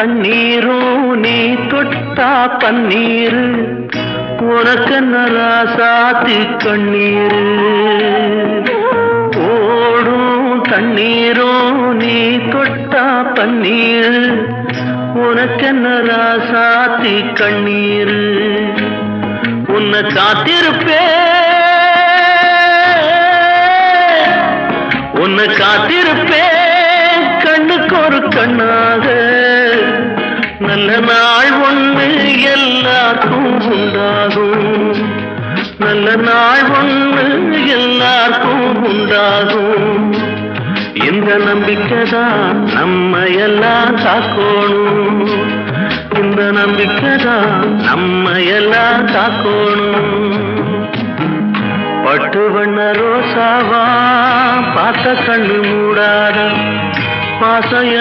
தண்ணீரும் நீ தொட்டா பன்னீரு உனக்கென்ன ராசாத்தி கண்ணீரு ஓடும் தண்ணீரும் நீ தொட்டா பன்னீரு உனக்கென்ன ராசாத்தி கண்ணீரு உன்னை காத்திருப்பேன் கண்ணுக்கு ஒரு கண்ணாக நல்ல நாள் ஒன்று எல்லாருக்கும் உண்டாகும் நல்ல நாள் ஒன்று எல்லாருக்கும் உண்டாகும் இந்த நம்பிக்கைதான் நம்ம எல்லாம் காக்கணும் இந்த நம்பிக்கைதான் நம்ம எல்லாம் காக்கணும் பட்டு வண்ண ரோசாவா பார்த்த கண்ணு மூடாத பாசம்